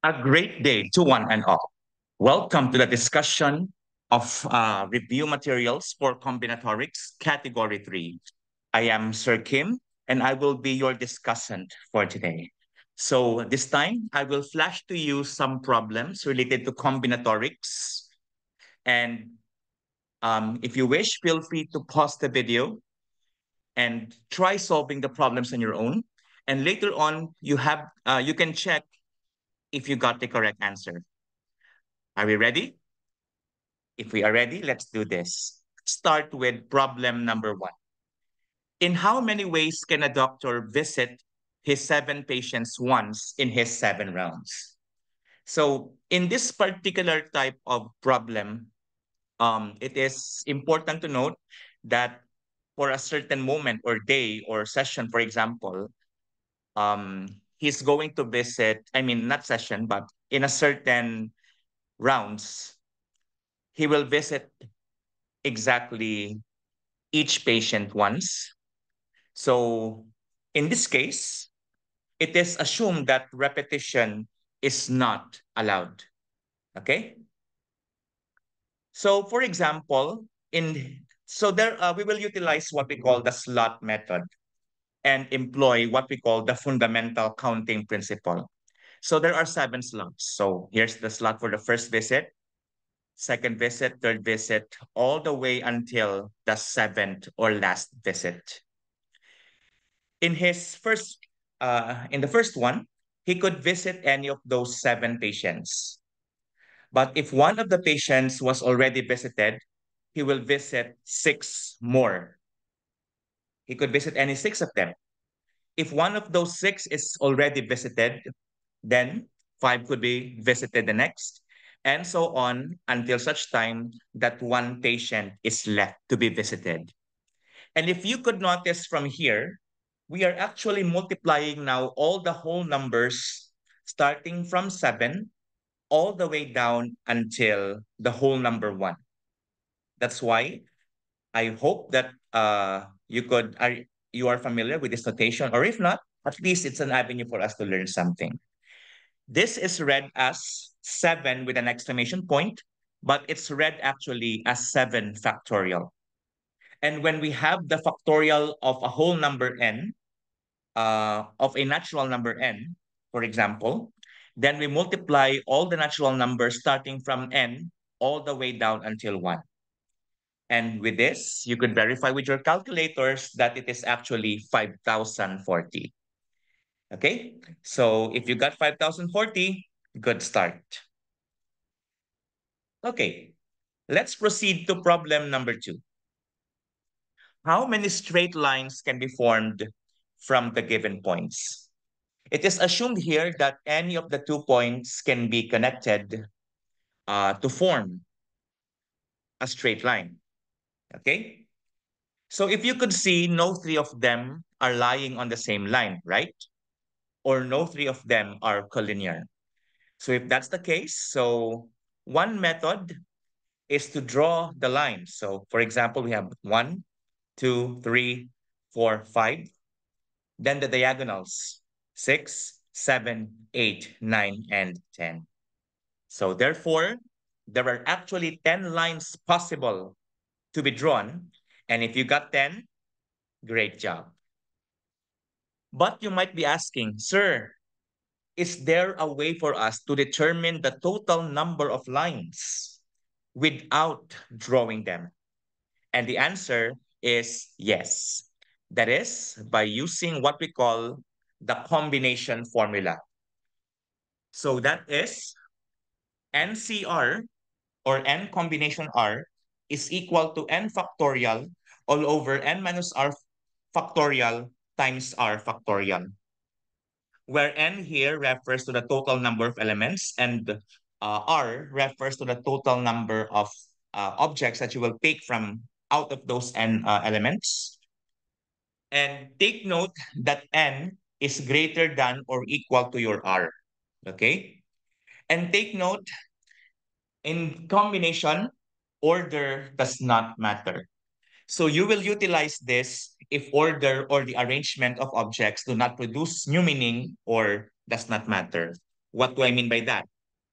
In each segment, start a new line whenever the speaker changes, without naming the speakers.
A great day to one and all. Welcome to the discussion of review materials for combinatorics category 3. I am Sir Kim and I will be your discussant for today. So this time I will flash to you some problems related to combinatorics. And if you wish, feel free to pause the video and try solving the problems on your own. And later on, you can check if you got the correct answer. Are we ready? If we are ready, let's do this. Start with problem number 1. In how many ways can a doctor visit his 7 patients once in his 7 rounds? So in this particular type of problem, it is important to note that for a certain moment or day or session, for example, he's going to visit, not session, but in a certain rounds, he will visit exactly each patient once. So in this case, it is assumed that repetition is not allowed. Okay? So for example, we will utilize what we call the slot method and employ what we call the fundamental counting principle. So there are 7 slots. So here's the slot for the first visit, second visit, third visit, all the way until the 7th or last visit. In his first, in the first one, he could visit any of those 7 patients. But if one of the patients was already visited, he will visit 6 more. He could visit any 6 of them. If one of those 6 is already visited, then 5 could be visited the next, and so on until such time that one patient is left to be visited. And if you could notice from here, we are actually multiplying now all the whole numbers starting from 7 all the way down until the whole number 1. That's why I hope that you are familiar with this notation, or if not, at least it's an avenue for us to learn something. This is read as 7 with an exclamation point, but it's read actually as 7 factorial. And when we have the factorial of a whole number n, of a natural number n, for example, then we multiply all the natural numbers starting from n all the way down until 1. And with this, you could verify with your calculators that it is actually 5,040. Okay, so if you got 5,040, good start. Okay, let's proceed to problem number 2. How many straight lines can be formed from the given points? It is assumed here that any of the 2 points can be connected to form a straight line. Okay? So if you could see, no 3 of them are lying on the same line, right? Or no 3 of them are collinear. So if that's the case, so one method is to draw the line. So for example, we have 1, 2, 3, 4, 5. Then the diagonals, 6, 7, 8, 9, and 10. So therefore, there are actually 10 lines possible to be drawn. And if you got 10, great job. But you might be asking, sir, is there a way for us to determine the total number of lines without drawing them? And the answer is yes. That is by using what we call the combination formula. So that is NCR, or N combination R, is equal to N factorial all over N minus R factorial times R factorial, where N here refers to the total number of elements and R refers to the total number of objects that you will take from out of those N elements. And take note that N is greater than or equal to your R, okay? And take note, in combination, order does not matter. So you will utilize this if order or the arrangement of objects do not produce new meaning or does not matter. What do I mean by that?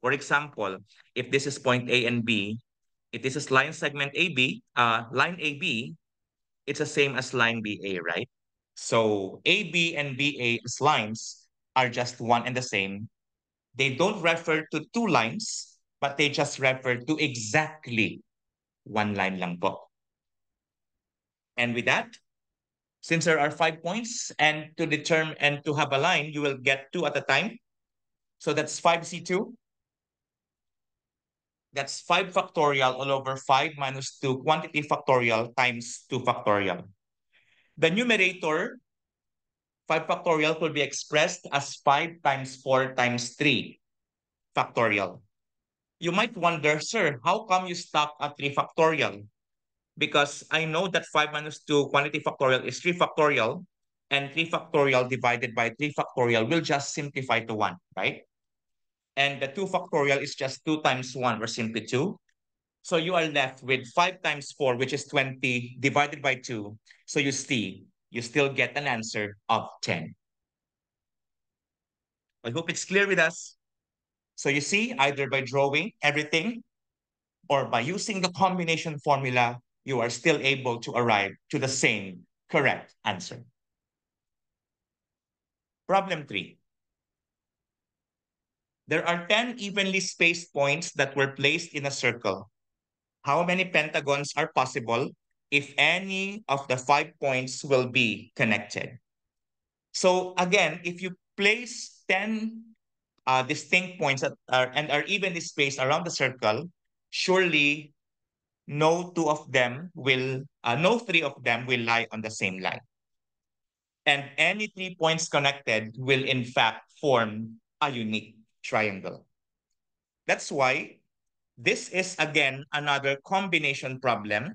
For example, if this is point A and B, if this is line segment AB, line AB, it's the same as line BA, right? So AB and BA as lines are just one and the same. They don't refer to two lines, but they just refer to exactly one line lang po. And with that, since there are 5 points, and to determine and to have a line, you will get two at a time. So that's 5C2. That's 5 factorial all over 5 minus 2 quantity factorial times 2 factorial. The numerator, 5 factorial, will be expressed as 5 times 4 times 3 factorial. You might wonder, sir, how come you stop at 3 factorial? Because I know that 5 minus 2 quantity factorial is 3 factorial, and 3 factorial divided by 3 factorial will just simplify to 1, right? And the 2 factorial is just 2 times 1, or simply 2. So you are left with 5 times 4, which is 20, divided by 2. So you still get an answer of 10. I hope it's clear with us. So you see, either by drawing everything or by using the combination formula, you are still able to arrive to the same correct answer. Problem 3. There are 10 evenly spaced points that were placed in a circle. How many pentagons are possible if any of the 5 points will be connected? So again, if you place 10 distinct points that are evenly spaced around the circle, surely no three of them will lie on the same line. And any 3 points connected will in fact form a unique triangle. That's why this is again another combination problem.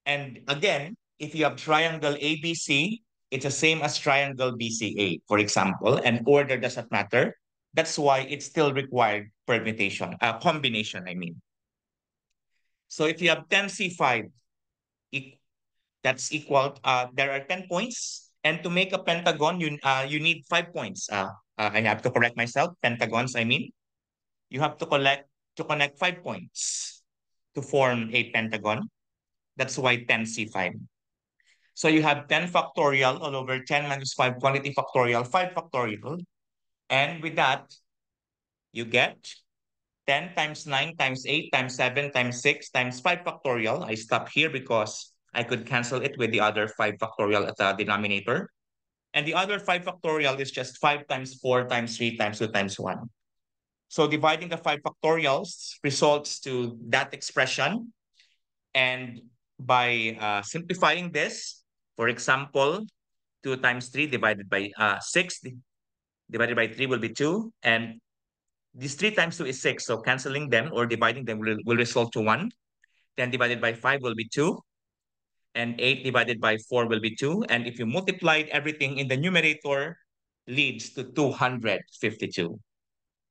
And again, if you have triangle ABC, it's the same as triangle BCA, for example, and order doesn't matter. That's why it's still required permutation, combination, I mean. So if you have 10C5, that's equal, there are 10 points. And to make a pentagon, you need 5 points. I have to correct myself, pentagons, I mean. You have to connect 5 points to form a pentagon. That's why 10C5. So you have 10 factorial all over 10 minus 5 quantity factorial, 5 factorial. And with that, you get 10 times 9 times 8 times 7 times 6 times 5 factorial. I stop here because I could cancel it with the other 5 factorial at the denominator. And the other 5 factorial is just 5 times 4 times 3 times 2 times 1. So dividing the 5 factorials results to that expression. And by simplifying this, for example, 2 times 3 divided by 6 divided by 3 will be 2. And this 3 times 2 is 6. So canceling them or dividing them will result to 1. 10 divided by 5 will be 2. And 8 divided by 4 will be 2. And if you multiplied everything in the numerator, leads to 252.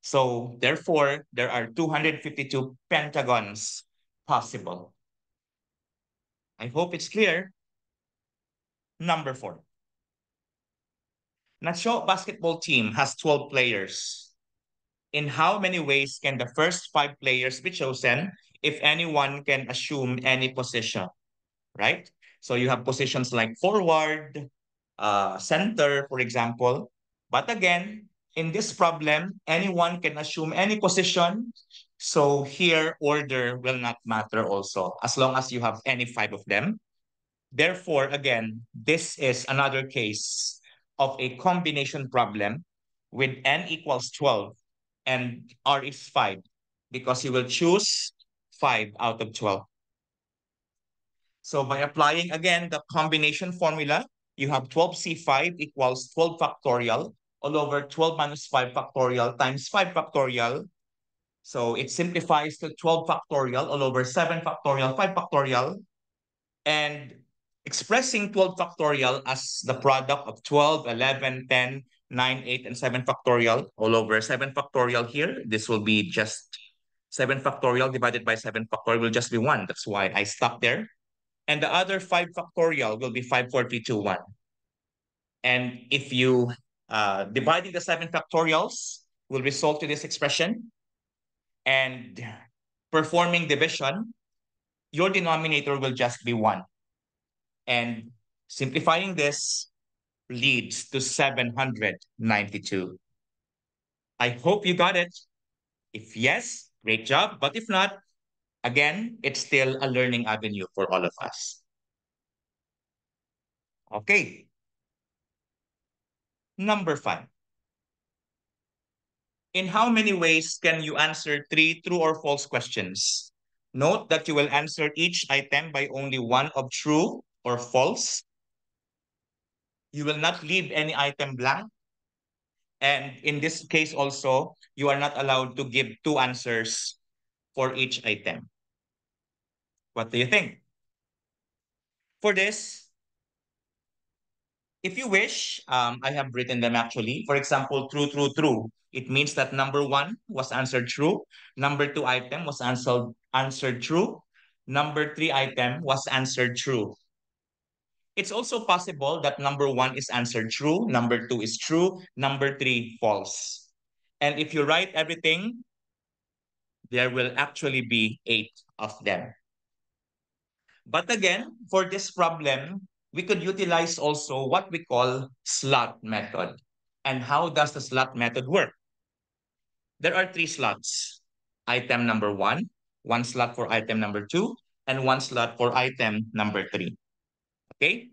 So therefore, there are 252 pentagons possible. I hope it's clear. Number 4. Nacho basketball team has 12 players. In how many ways can the first 5 players be chosen if anyone can assume any position, right? So you have positions like forward, center, for example. But again, in this problem, anyone can assume any position. So here, order will not matter also, as long as you have any 5 of them. Therefore, again, this is another case of a combination problem with n equals 12 and r is 5, because you will choose 5 out of 12. So by applying again the combination formula, you have 12C5 equals 12 factorial all over 12 minus 5 factorial times 5 factorial. So it simplifies to 12 factorial all over 7 factorial, 5 factorial. And expressing 12 factorial as the product of 12, 11, 10, 9, 8, and 7 factorial all over 7 factorial here, this will be just 7 factorial divided by 7 factorial will just be 1. That's why I stopped there. And the other 5 factorial will be 5, 4, 3, 2, 1. And if you dividing the 7 factorials will result to this expression. And performing division, your denominator will just be 1. And simplifying this leads to 792. I hope you got it. If yes, great job. But if not, again, it's still a learning avenue for all of us. Okay. Number 5. In how many ways can you answer 3 true or false questions? Note that you will answer each item by only one of true or false. You will not leave any item blank. And in this case also, you are not allowed to give 2 answers for each item. What do you think? For this, if you wish, I have written them actually. For example, true, true, true. It means that number 1 was answered true. Number 2 item was answered true. Number 3 item was answered true. It's also possible that number 1 is answered true, number 2 is true, number 3 false. And if you write everything, there will actually be 8 of them. But again, for this problem, we could utilize also what we call slot method. And how does the slot method work? There are 3 slots. Item number 1, 1 slot for item number 2, and 1 slot for item number 3. Okay?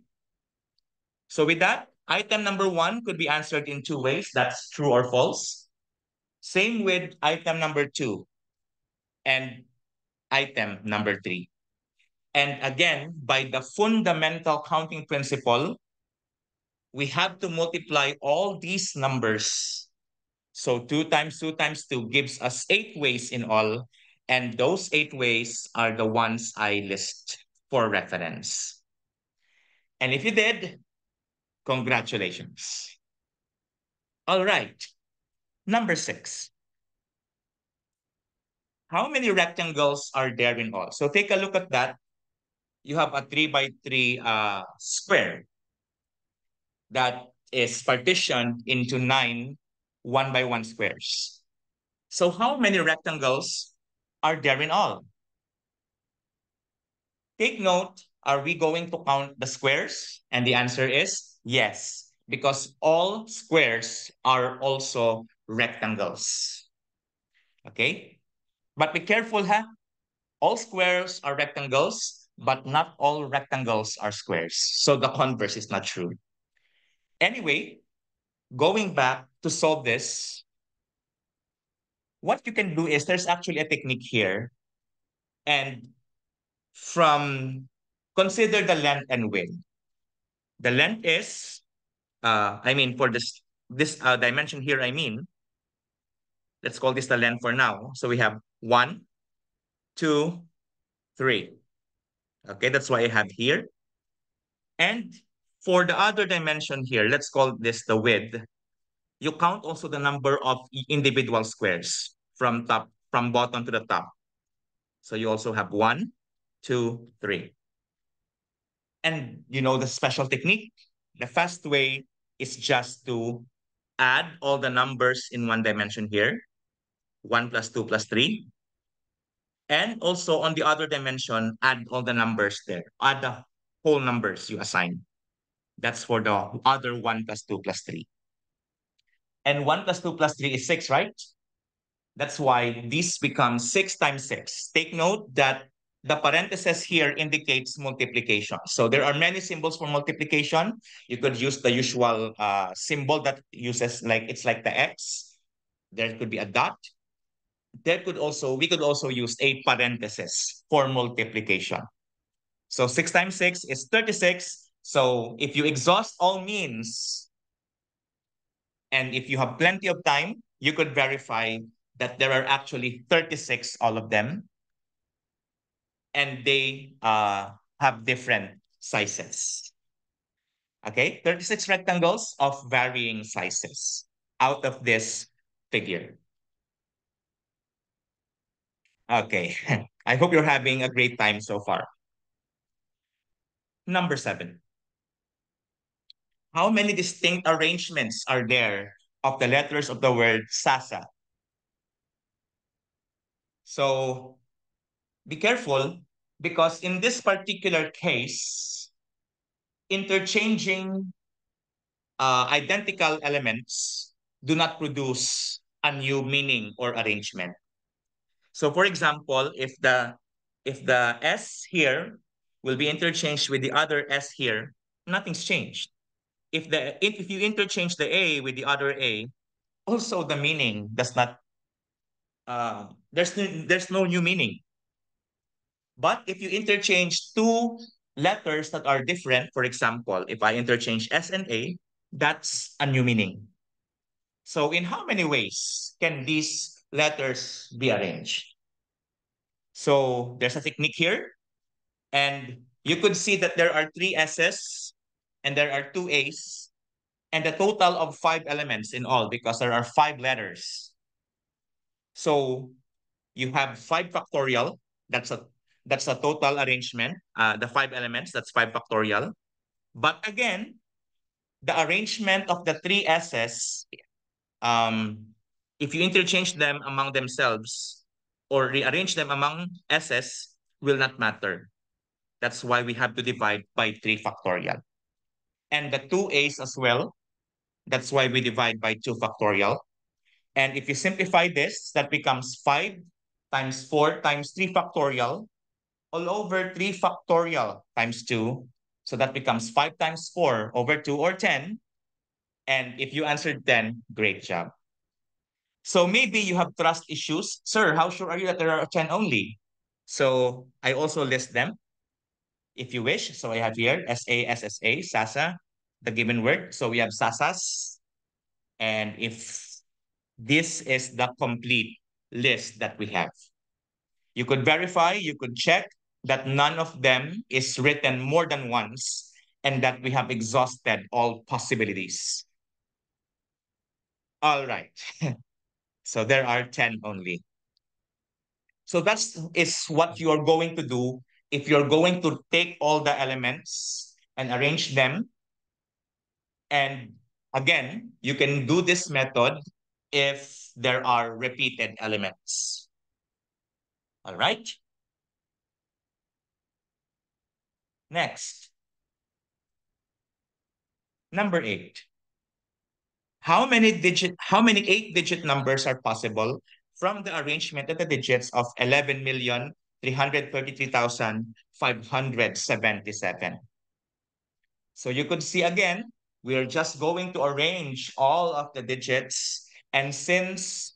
So with that, item number 1 could be answered in 2 ways. That's true or false. Same with item number 2 and item number 3. And again, by the fundamental counting principle, we have to multiply all these numbers. So 2 times 2 times 2 gives us 8 ways in all. And those 8 ways are the ones I list for reference. And if you did, congratulations. All right. Number 6. How many rectangles are there in all? So take a look at that. You have a 3 by 3 square that is partitioned into 9 1 by 1 squares. So how many rectangles are there in all? Take note, are we going to count the squares? And the answer is yes, because all squares are also rectangles. Okay? But be careful, huh? All squares are rectangles, but not all rectangles are squares. So the converse is not true. Anyway, going back to solve this, what you can do is there's actually a technique here. And from consider the length and width. The length is, for this dimension here, let's call this the length for now. So we have 1, 2, 3. Okay, that's why I have here. And for the other dimension here, let's call this the width. You count also the number of individual squares from bottom to the top. So you also have 1, 2, 3. And you know the special technique? The fast way is just to add all the numbers in one dimension here. 1 plus 2 plus 3. And also on the other dimension, add all the numbers there. Add the whole numbers you assign. That's for the other 1 plus 2 plus 3. And 1 plus 2 plus 3 is 6, right? That's why this becomes 6 times 6. Take note that the parenthesis here indicates multiplication. So there are many symbols for multiplication. You could use the usual symbol that uses it's like the X. There could be a dot. We could also use a parenthesis for multiplication. So 6 times 6 is 36. So if you exhaust all means, and if you have plenty of time, you could verify that there are actually 36, all of them. And they have different sizes. Okay, 36 rectangles of varying sizes out of this figure. Okay, I hope you're having a great time so far. Number 7. How many distinct arrangements are there of the letters of the word Sasa? So be careful because in this particular case, interchanging identical elements do not produce a new meaning or arrangement. So for example, if the S here will be interchanged with the other S here, nothing's changed. If you interchange the A with the other A, also the meaning does not there's no new meaning. But if you interchange two letters that are different, for example, if I interchange S and A, that's a new meaning. So in how many ways can these letters be arranged? So there's a technique here, and you could see that there are three S's and there are two A's, and a total of five elements in all because there are five letters. So you have 5 factorial. That's a total arrangement. The five elements, that's 5 factorial. But again, the arrangement of the three S's, um, if you interchange them among themselves or rearrange them among S's, will not matter. That's why we have to divide by 3 factorial. And the two A's as well, that's why we divide by 2 factorial. And if you simplify this, that becomes 5 times 4 times 3 factorial all over 3 factorial times 2. So that becomes 5 times 4 over 2 or 10. And if you answered 10, great job. So maybe you have trust issues. Sir, how sure are you that there are 10 only? So I also list them if you wish. So I have here SASSA, SASA, the given word. So we have SASAS. And if this is the complete list that we have. You could verify, you could check that none of them is written more than once and that we have exhausted all possibilities. All right. So there are 10 only. So that is what you're going to do if you're going to take all the elements and arrange them. And again, you can do this method if there are repeated elements. All right. Next, number 8. How many 8-digit numbers are possible from the arrangement of the digits of 11,333,577? So you could see again, we are just going to arrange all of the digits. And since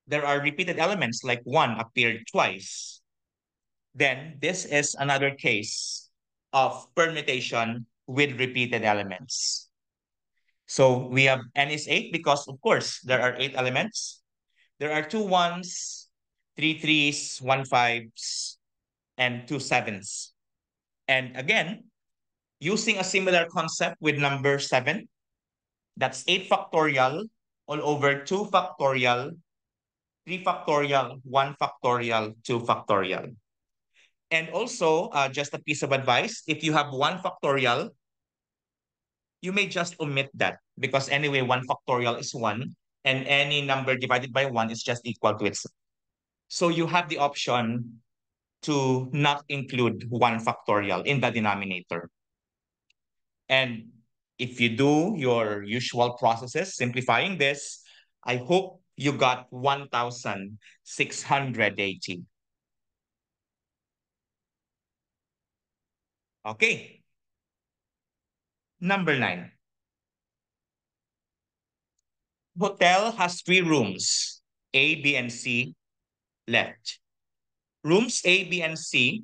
there are repeated elements like 1 appeared twice, then this is another case of permutation with repeated elements. So we have n is 8 because, of course, there are 8 elements. There are 2 ones, 3 threes, 1 fives, and 2 sevens. And again, using a similar concept with number 7, that's 8 factorial all over 2 factorial, 3 factorial, 1 factorial, 2 factorial. And also, just a piece of advice, if you have 1 factorial, you may just omit that because anyway, 1 factorial is 1 and any number divided by 1 is just equal to itself. So you have the option to not include 1 factorial in the denominator. And if you do your usual processes, simplifying this, I hope you got 1,680. Okay. Number 9. Hotel has 3 rooms, A, B, and C left. Rooms A, B, and C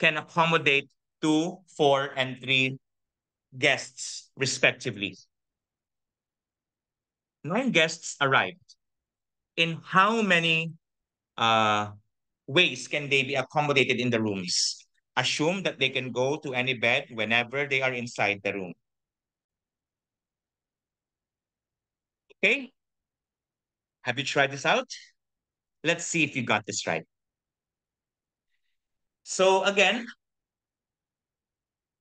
can accommodate 2, 4, and 3 guests, respectively. 9 guests arrived. In how many ways can they be accommodated in the rooms? Assume that they can go to any bed whenever they are inside the room. Okay? Have you tried this out? Let's see if you got this right. So again,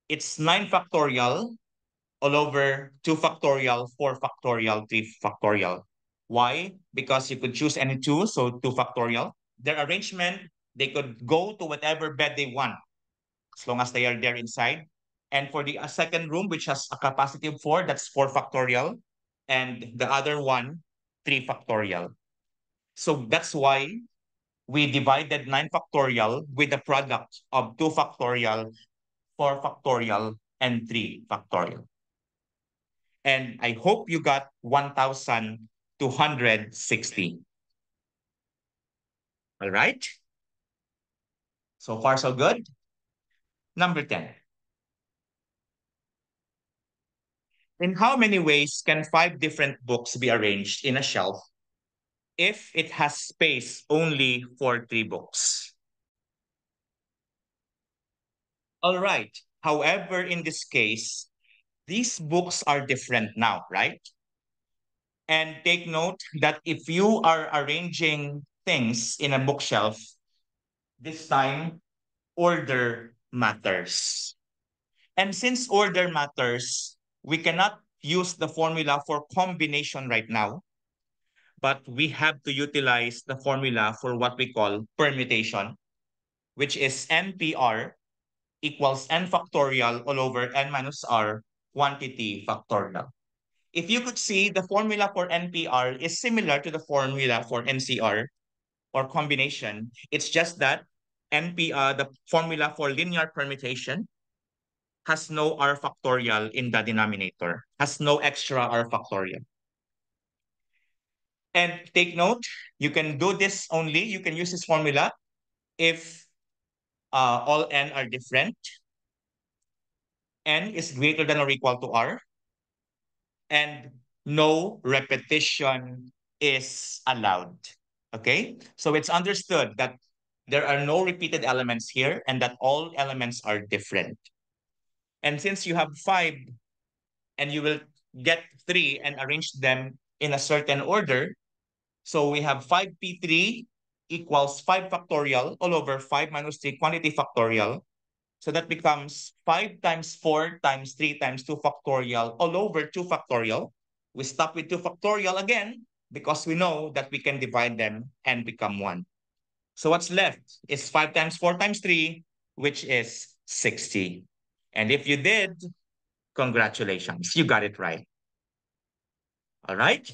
it's 9 factorial all over 2 factorial, 4 factorial, 3 factorial. Why? Because you could choose any two, so 2 factorial. Their arrangement, they could go to whatever bed they want as long as they are there inside. And for the second room, which has a capacity of 4, that's 4 factorial. And the other one, 3 factorial. So that's why we divided 9 factorial with the product of 2 factorial, 4 factorial, and 3 factorial. And I hope you got 1,260. All right? So far, so good. Number 10. In how many ways can 5 different books be arranged in a shelf if it has space only for 3 books? All right. However, in this case, these books are different now, right? And take note that if you are arranging things in a bookshelf, this time order matters. And since order matters, we cannot use the formula for combination right now, but we have to utilize the formula for what we call permutation, which is NPR equals n factorial all over n minus r quantity factorial. If you could see, the formula for NPR is similar to the formula for NCR or combination. It's just that NPR, the formula for linear permutation, has no r factorial in the denominator, has no extra r factorial. And take note, you can do this only, you can use this formula if all n are different, n is greater than or equal to r, and no repetition is allowed. Okay? So it's understood that there are no repeated elements here and that all elements are different. And since you have 5 and you will get 3 and arrange them in a certain order, so we have 5p3 equals 5 factorial all over 5 minus 3 quantity factorial. So that becomes 5 times 4 times 3 times 2 factorial all over 2 factorial. We stop with 2 factorial again because we know that we can divide them and become 1. So what's left is 5 times 4 times 3, which is 60. And if you did, congratulations, you got it right. All right?